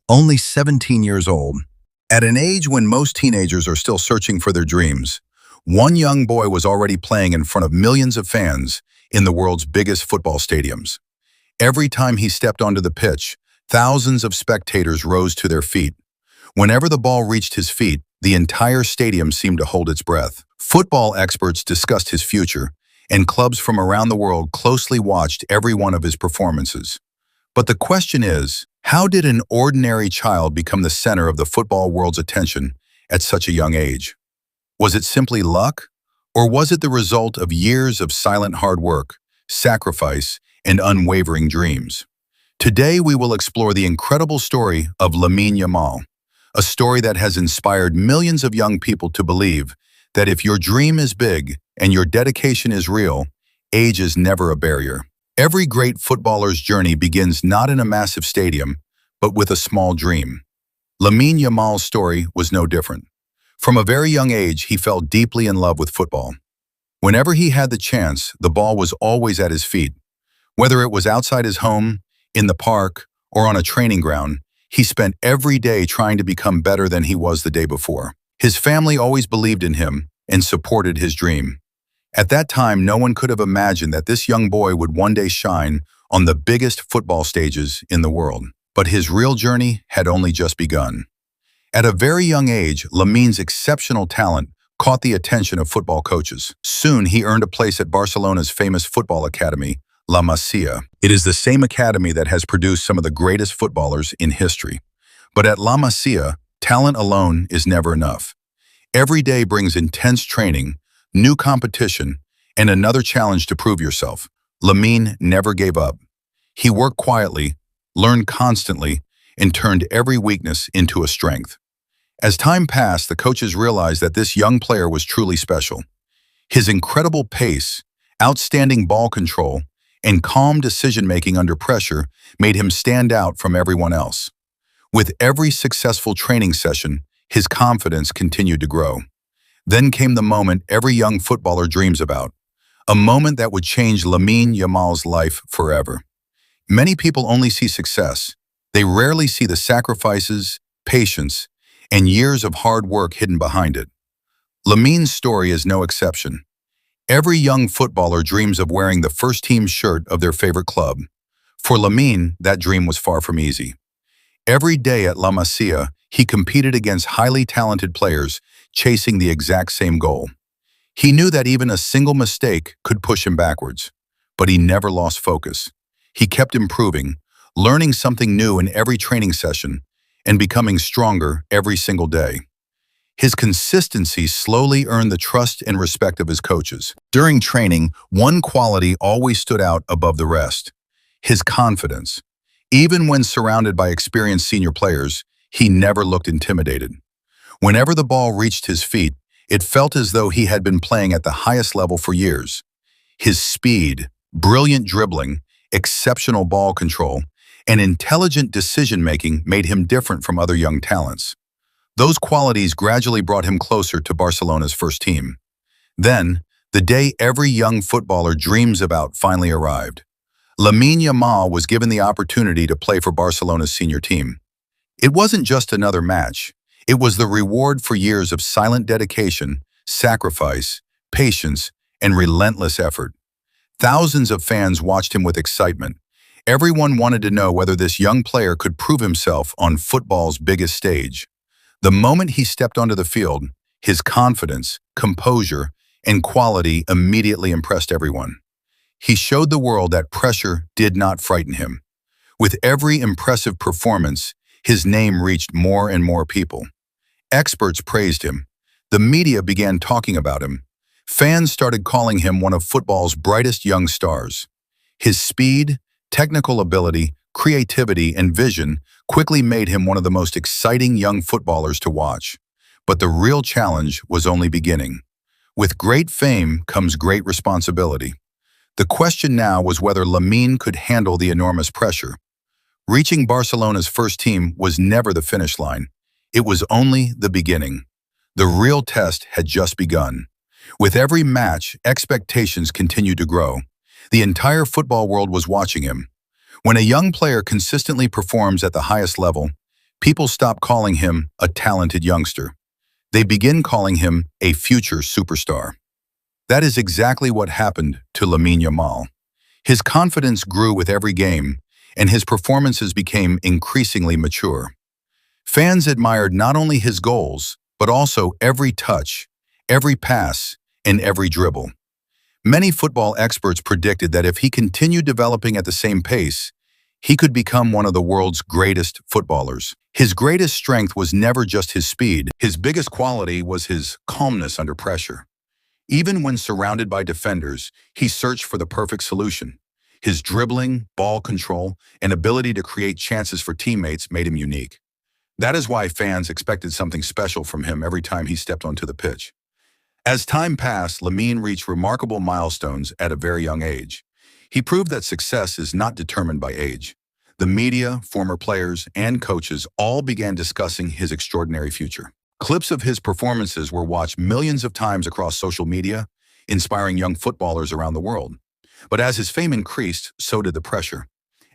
Only 17 years old. At an age when most teenagers are still searching for their dreams, one young boy was already playing in front of millions of fans in the world's biggest football stadiums. Every time he stepped onto the pitch, thousands of spectators rose to their feet. Whenever the ball reached his feet, the entire stadium seemed to hold its breath. Football experts discussed his future, and clubs from around the world closely watched every one of his performances. But the question is, how did an ordinary child become the center of the football world's attention at such a young age? Was it simply luck, or was it the result of years of silent hard work, sacrifice, and unwavering dreams? Today we will explore the incredible story of Lamine Yamal, a story that has inspired millions of young people to believe that if your dream is big and your dedication is real, age is never a barrier. Every great footballer's journey begins not in a massive stadium, but with a small dream. Lamine Yamal's story was no different. From a very young age, he fell deeply in love with football. Whenever he had the chance, the ball was always at his feet. Whether it was outside his home, in the park, or on a training ground, he spent every day trying to become better than he was the day before. His family always believed in him and supported his dream. At that time, no one could have imagined that this young boy would one day shine on the biggest football stages in the world. But his real journey had only just begun. At a very young age, Lamine's exceptional talent caught the attention of football coaches. Soon, he earned a place at Barcelona's famous football academy, La Masia. It is the same academy that has produced some of the greatest footballers in history. But at La Masia, talent alone is never enough. Every day brings intense training, new competition, and another challenge to prove yourself. Lamine never gave up. He worked quietly, learned constantly, and turned every weakness into a strength. As time passed, the coaches realized that this young player was truly special. His incredible pace, outstanding ball control, and calm decision-making under pressure made him stand out from everyone else. With every successful training session, his confidence continued to grow. Then came the moment every young footballer dreams about, a moment that would change Lamine Yamal's life forever. Many people only see success. They rarely see the sacrifices, patience, and years of hard work hidden behind it. Lamine's story is no exception. Every young footballer dreams of wearing the first-team shirt of their favorite club. For Lamine, that dream was far from easy. Every day at La Masia, he competed against highly talented players, chasing the exact same goal. He knew that even a single mistake could push him backwards, but he never lost focus. He kept improving, learning something new in every training session, and becoming stronger every single day. His consistency slowly earned the trust and respect of his coaches. During training, one quality always stood out above the rest: his confidence. Even when surrounded by experienced senior players, he never looked intimidated. Whenever the ball reached his feet, it felt as though he had been playing at the highest level for years. His speed, brilliant dribbling, exceptional ball control, and intelligent decision-making made him different from other young talents. Those qualities gradually brought him closer to Barcelona's first team. Then, the day every young footballer dreams about finally arrived. Lamine Yamal was given the opportunity to play for Barcelona's senior team. It wasn't just another match. It was the reward for years of silent dedication, sacrifice, patience, and relentless effort. Thousands of fans watched him with excitement. Everyone wanted to know whether this young player could prove himself on football's biggest stage. The moment he stepped onto the field, his confidence, composure, and quality immediately impressed everyone. He showed the world that pressure did not frighten him. With every impressive performance, his name reached more and more people. Experts praised him. The media began talking about him. Fans started calling him one of football's brightest young stars. His speed, technical ability, creativity, and vision quickly made him one of the most exciting young footballers to watch. But the real challenge was only beginning. With great fame comes great responsibility. The question now was whether Lamine could handle the enormous pressure. Reaching Barcelona's first team was never the finish line. It was only the beginning. The real test had just begun. With every match, expectations continued to grow. The entire football world was watching him. When a young player consistently performs at the highest level, People stop calling him a talented youngster. They begin calling him a future superstar. That is exactly what happened to Lamine Yamal. His confidence grew with every game, and his performances became increasingly mature. Fans admired not only his goals, but also every touch, every pass, and every dribble. Many football experts predicted that if he continued developing at the same pace, he could become one of the world's greatest footballers. His greatest strength was never just his speed. His biggest quality was his calmness under pressure. Even when surrounded by defenders, he searched for the perfect solution. His dribbling, ball control, and ability to create chances for teammates made him unique. That is why fans expected something special from him every time he stepped onto the pitch. As time passed, Lamine reached remarkable milestones at a very young age. He proved that success is not determined by age. The media, former players, and coaches all began discussing his extraordinary future. Clips of his performances were watched millions of times across social media, inspiring young footballers around the world. But as his fame increased, so did the pressure.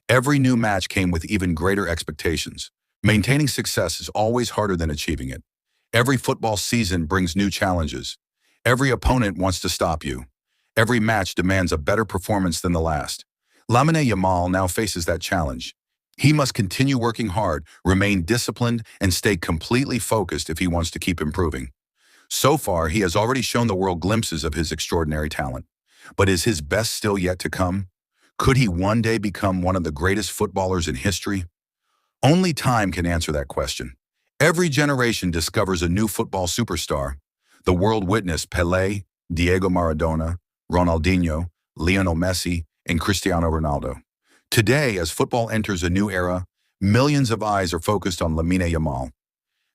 Every new match came with even greater expectations. Maintaining success is always harder than achieving it. Every football season brings new challenges. Every opponent wants to stop you. Every match demands a better performance than the last. Lamine Yamal now faces that challenge. He must continue working hard, remain disciplined, and stay completely focused if he wants to keep improving. So far, he has already shown the world glimpses of his extraordinary talent. But is his best still yet to come? Could he one day become one of the greatest footballers in history? Only time can answer that question. Every generation discovers a new football superstar. The world witnessed Pelé, Diego Maradona, Ronaldinho, Lionel Messi, and Cristiano Ronaldo. Today, as football enters a new era, millions of eyes are focused on Lamine Yamal.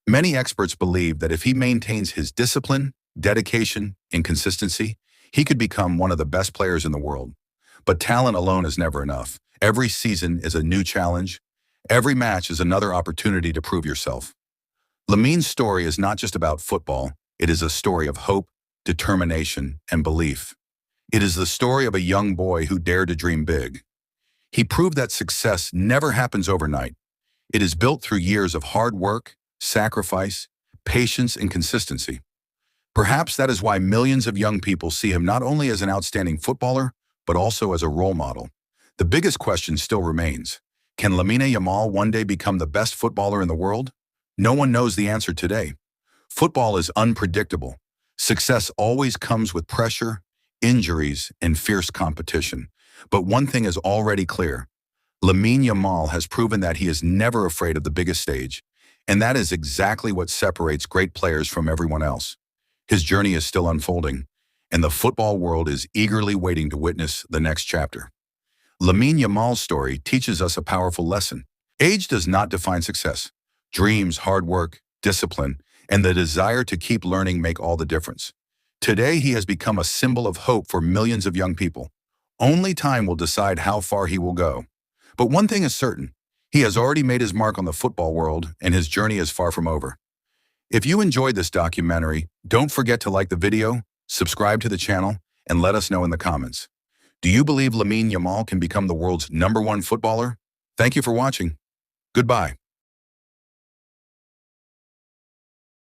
Many experts believe that if he maintains his discipline, dedication, and consistency, he could become one of the best players in the world. But talent alone is never enough. Every season is a new challenge. Every match is another opportunity to prove yourself. Lamine's story is not just about football. It is a story of hope, determination, and belief. It is the story of a young boy who dared to dream big. He proved that success never happens overnight. It is built through years of hard work, sacrifice, patience, and consistency. Perhaps that is why millions of young people see him not only as an outstanding footballer, but also as a role model. The biggest question still remains: can Lamine Yamal one day become the best footballer in the world? No one knows the answer today. Football is unpredictable. Success always comes with pressure, injuries, and fierce competition. But one thing is already clear. Lamine Yamal has proven that he is never afraid of the biggest stage, and that is exactly what separates great players from everyone else. His journey is still unfolding, and the football world is eagerly waiting to witness the next chapter. Lamine Yamal's story teaches us a powerful lesson. Age does not define success. Dreams, hard work, discipline, and the desire to keep learning make all the difference. Today, he has become a symbol of hope for millions of young people. Only time will decide how far he will go. But one thing is certain: he has already made his mark on the football world, and his journey is far from over. If you enjoyed this documentary, don't forget to like the video, subscribe to the channel, and let us know in the comments. Do you believe Lamine Yamal can become the world's #1 footballer? Thank you for watching. Goodbye.